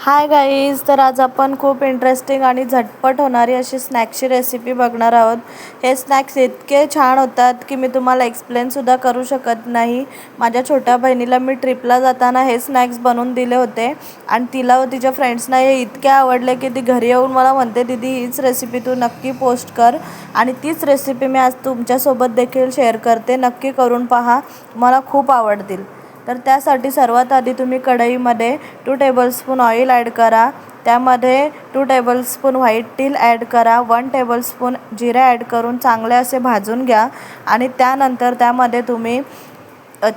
Hi guys, तर आज आपण खूप इंटरेस्टिंग आणि झटपट होणारी अशी स्नॅक्सची रेसिपी बघणार आहोत। हे स्नॅक्स इतके छान होतात की मी तुम्हाला एक्सप्लेनसुद्धा करू शकत नाही। माझ्या छोट्या बहिणीला मी ट्रिपला जाताना हे स्नॅक्स बनवून दिले होते आणि तिला व तिच्या फ्रेंड्सना हे इतके आवडले की ती घरी येऊन मला म्हणते, दीदी हीच रेसिपी तू नक्की पोस्ट कर आणि तीच रेसिपी मी आज तुमच्यासोबत देखील शेअर करते। नक्की करून पहा, मला खूप आवडतील। तर त्यासाठी सर्वात आधी तुम्ही कढईमध्ये 2 टेबलस्पून ऑइल ॲड करा। त्यामध्ये 2 टेबलस्पून व्हाईट तीळ ॲड करा। 1 टेबलस्पून जिरे ॲड करून चांगले असे भाजून घ्या आणि त्यानंतर त्यामध्ये तुम्ही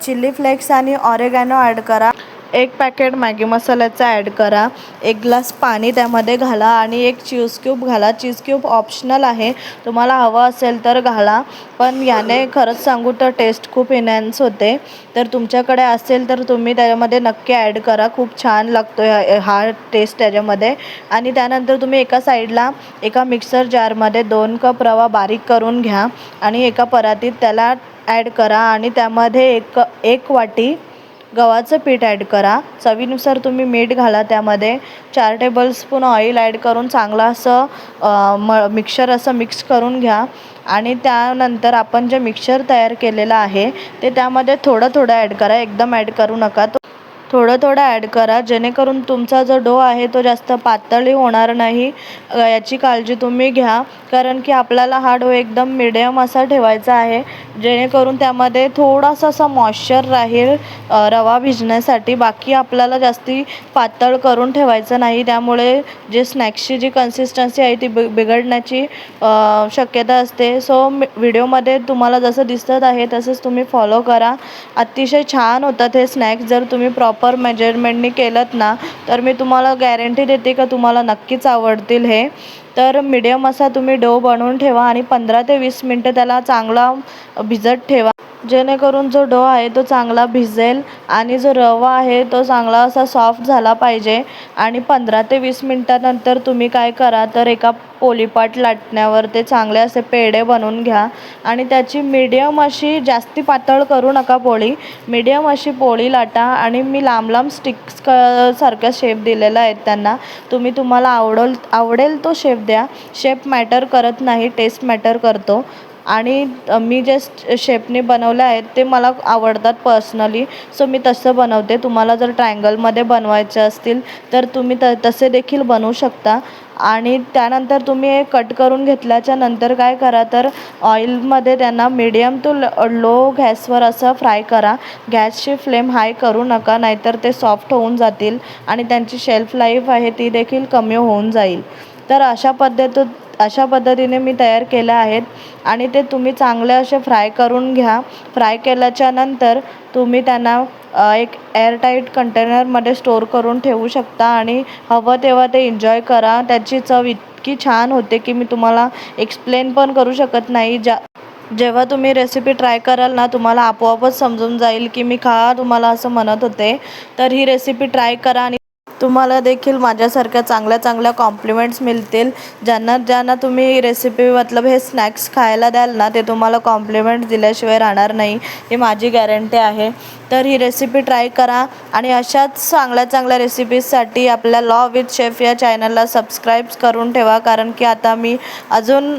चिली फ्लेक्स आणि ऑरेगॅनो ॲड करा। 1 पॅकेट मॅगी मसाल्याचा ॲड करा। 1 ग्लास पाणी त्यामध्ये घाला आणि 1 चीज क्यूब घाला। चीज क्यूब ऑप्शनल आहे, तुम्हाला हवं असेल तर घाला, पण याने खरंच सांगू तर टेस्ट खूप एनहान्स होते। तर तुमच्याकडे असेल तर तुम्ही त्याच्यामध्ये नक्की ॲड करा, खूप छान लागतो हा टेस्ट त्याच्यामध्ये। आणि त्यानंतर तुम्ही एका साईडला एका मिक्सर जारमध्ये 2 कप रवा बारीक करून घ्या आणि एका परातीत त्याला ॲड करा आणि त्यामध्ये एक वाटी गव्हाचं पीठ ॲड करा। चवीनुसार तुम्ही मीठ घाला। त्यामध्ये 4 टेबलस्पून ऑइल ॲड करून चांगलं असं मिक्सर असं मिक्स करून घ्या आणि त्यानंतर आपण जे मिक्सर तयार केलेलं आहे ते त्यामध्ये थोडं ॲड करा, एकदम ॲड करू नका, थोडं ॲड करा, जेणेकरून तुमचा जो डो आहे तो जास्त पातळही होणार नाही। याची काळजी तुम्ही घ्या, कारण की आपल्याला हा डो एकदम मिडियम असा ठेवायचा आहे, जेणेकरून त्यामध्ये थोडासा असा मॉइश्चर राहील रवा भिजण्यासाठी। बाकी आपल्याला जास्ती पातळ करून ठेवायचं नाही, त्यामुळे जे स्नॅक्सची जी कन्सिस्टन्सी आहे ती बिघडण्याची शक्यता असते। सो व्हिडिओमध्ये तुम्हाला जसं दिसत आहे तसंच तुम्ही फॉलो करा। अतिशय छान होतात हे स्नॅक्स जर तुम्ही प्रॉपर मेजरमेंटनी केलंत ना, तर मी तुम्हाला गॅरंटी देते का तुम्हाला नक्कीच आवडतील हे। तर मीडियम असा तुम्ही डो बनवून ठेवा आणि 15 ते 20 मिनटं त्याला चांगला भिजत ठेवा, जेणेकरून जो डो आहे तो चांगला भिजेल आणि जो रवा आहे तो चांगला असा सॉफ्ट झाला पाहिजे। आणि 15 ते 20 मिनटानंतर तुम्ही काय करा, तर एका पोळीपाट लाटण्यावर ते चांगले असे पेढे बनवून घ्या आणि त्याची मीडियम अशी, जास्ती पातळ करू नका पोळी, मीडियम अशी पोळी लाटा आणि मी लांब स्टिक्स सारखा शेप दिलेला आहे त्यांना। तुम्हाला आवडेल तो शेप द्या, शेप मॅटर करत नाही, टेस्ट मॅटर करतो। आणि मी जे शेपने बनवले आहेत ते मला आवडतात पर्सनली, सो मी तसं बनवते। तुम्हाला जर ट्रायंगलमध्ये बनवायचे असतील तर तुम्ही तसे देखील बनवू शकता। आणि त्यानंतर तुम्ही हे कट करून घेतल्याच्या नंतर काय करा, तर ऑइलमध्ये त्यांना मीडियम टू लो गॅसवर असं फ्राय करा। गॅसची फ्लेम हाय करू नका, नाहीतर ते सॉफ्ट होऊन जातील आणि त्यांची शेल्फ लाईफ आहे ती देखील कमी होऊन जाईल। तर अशा पद्धतीने मी तयार केल्या आहेत आणि ते तुम्ही चांगले असे फ्राय करून घ्या। फ्राय केल्याच्या नंतर तुम्ही त्यांना एक एअरटाईट कंटेनरमध्ये स्टोअर करून ठेवू शकता आणि हवं तेव्हा ते एन्जॉय करा। त्याची चव इतकी छान होते की मी तुम्हाला एक्सप्लेन पण करू शकत नाही। जेव्हा तुम्ही रेसिपी ट्राय कराल ना, तुम्हाला आपोआपच समजून जाईल की मी का तुम्हाला असं म्हणत होते। तर ही रेसिपी ट्राय करा आणि तुम्हाला देखील माझ्यासारख्या चांगल्या कॉम्प्लिमेंट्स मिळतील। ज्यांना तुम्ही रेसिपी मतलब हे स्नॅक्स खायला द्याल ना, ते तुम्हाला कॉम्प्लिमेंट्स दिल्याशिवाय राहणार नाही, ही माझी गॅरंटी आहे। तर ही रेसिपी ट्राय करा आणि अशाच चांगल्या रेसिपीजसाठी आपल्या लॉ विथ शेफ या चॅनलला सबस्क्राईब करून ठेवा, कारण की आता मी अजून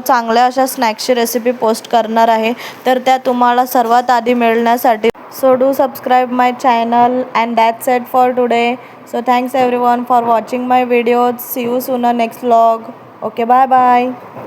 चांगल्या अशा स्नॅक्सची रेसिपी पोस्ट करणार आहे, तर त्या तुम्हाला सर्वात आधी मिळण्यासाठी so do subscribe my channel, and that's it for today. So thanks everyone for watching my videos. See you soon on next vlog. Okay, bye bye.